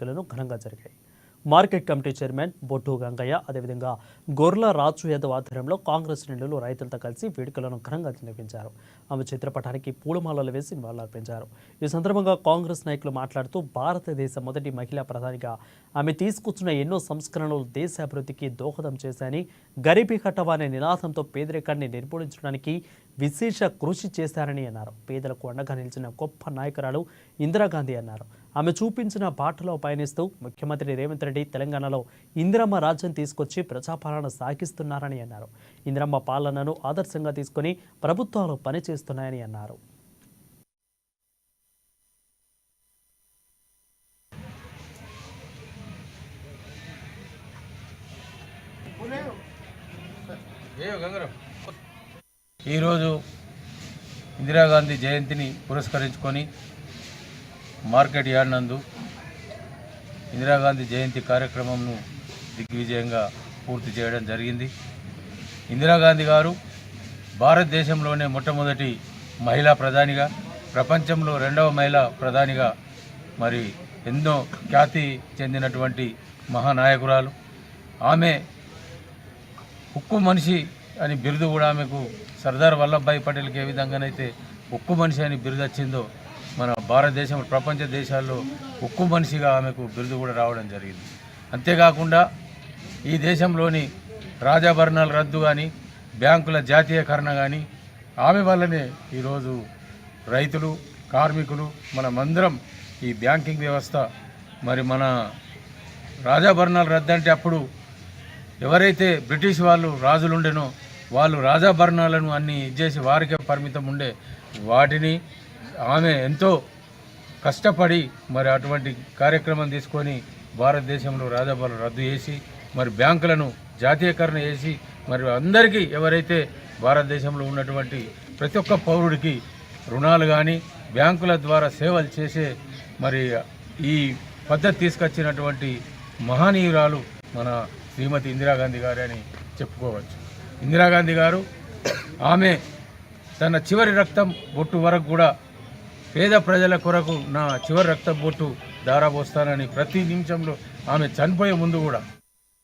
వేడుకలను ఘనంగా జరిగాయి. మార్కెట్ కమిటీ చైర్మన్ బొట్టు గంగయ్య, అదేవిధంగా గొర్ల రాజు యాదవ్ ఆధ్వర్యంలో కాంగ్రెస్ శ్రేణులు రైతులతో కలిసి వేడుకలను ఘనంగా నిర్వహించారు. ఆమె చిత్రపటానికి పూలమాలలు వేసి నివాళులర్పించారు. ఈ సందర్భంగా కాంగ్రెస్ నాయకులు మాట్లాడుతూ భారతదేశ మొదటి మహిళా ప్రధానిగా ఆమె తీసుకొచ్చిన ఎన్నో సంస్కరణలు దేశ అభివృద్ధికి దోహదం చేశాయని, గరీబీ హఠావో అనే నినాదంతో పేదరికాన్ని నిర్మూలించడానికి విశేష కృషి చేశారని అన్నారు. పేదలకు అండగా నిలిచిన గొప్ప నాయకురాలు ఇందిరాగాంధీ అన్నారు. ఆమె చూపించిన బాటలో పయనిస్తూ ముఖ్యమంత్రి రేవంత్ రెడ్డి తెలంగాణలో ఇందిరమ్మ రాజ్యం తీసుకొచ్చి ప్రజాపాలన సాగిస్తున్నారని అన్నారు. ఇందిరమ్మ పాలనను ఆదర్శంగా తీసుకుని ప్రభుత్వాలు పనిచేస్తున్నాయని అన్నారు. ఈరోజు ఇందిరాగాంధీ జయంతిని పురస్కరించుకొని మార్కెట్ యార్డ్ నందు ఇందిరాగాంధీ జయంతి కార్యక్రమంను దిగ్విజయంగా పూర్తి చేయడం జరిగింది. ఇందిరాగాంధీ గారు భారతదేశంలోనే మొట్టమొదటి మహిళా ప్రధానిగా, ప్రపంచంలో రెండవ మహిళా ప్రధానిగా మరి ఎన్నో ఖ్యాతి చెందినటువంటి మహానాయకురాలు. ఆమె ఉక్కు మనిషి అని బిరుదు కూడా ఆమెకు సర్దార్ వల్లభాయ్ పటేల్కి ఏ విధంగానైతే ఉక్కు మనిషి అని బిరుదు వచ్చిందో మన భారతదేశం ప్రపంచ దేశాల్లో ఉక్కు మనిషిగా ఆమెకు బిరుదు కూడా రావడం జరిగింది. అంతేకాకుండా ఈ దేశంలోని రాజాభరణాల రద్దు కానీ, బ్యాంకుల జాతీయకరణ కానీ ఆమె వల్లనే ఈరోజు రైతులు, కార్మికులు, మనమందరం ఈ బ్యాంకింగ్ వ్యవస్థ మరి మన రాజాభరణాల రద్దు అంటే అప్పుడు ఎవరైతే బ్రిటిష్ వాళ్ళు రాజులు ఉండేనో వాళ్ళు రాజాభరణాలను అన్నీ ఇచ్చేసి వారికే పరిమితం ఉండే వాటిని ఆమె ఎంతో కష్టపడి మరి అటువంటి కార్యక్రమం తీసుకొని భారతదేశంలో రాజాభరణాలు రద్దు చేసి మరి బ్యాంకులను జాతీయకరణ చేసి మరి అందరికీ ఎవరైతే భారతదేశంలో ఉన్నటువంటి ప్రతి ఒక్క పౌరుడికి రుణాలు కానీ బ్యాంకుల ద్వారా సేవలు చేసే మరి ఈ పద్ధతి తీసుకొచ్చినటువంటి మహనీయురాలు మన శ్రీమతి ఇందిరాగాంధీ గారు అని చెప్పుకోవచ్చు. ఇందిరాగాంధీ గారు ఆమె తన చివరి రక్తం బొట్టు వరకు కూడా పేద ప్రజల కొరకు నా చివరి రక్తం బొట్టు ధారపోస్తానని ప్రతి నిమిషంలో ఆమె చనిపోయే ముందు కూడా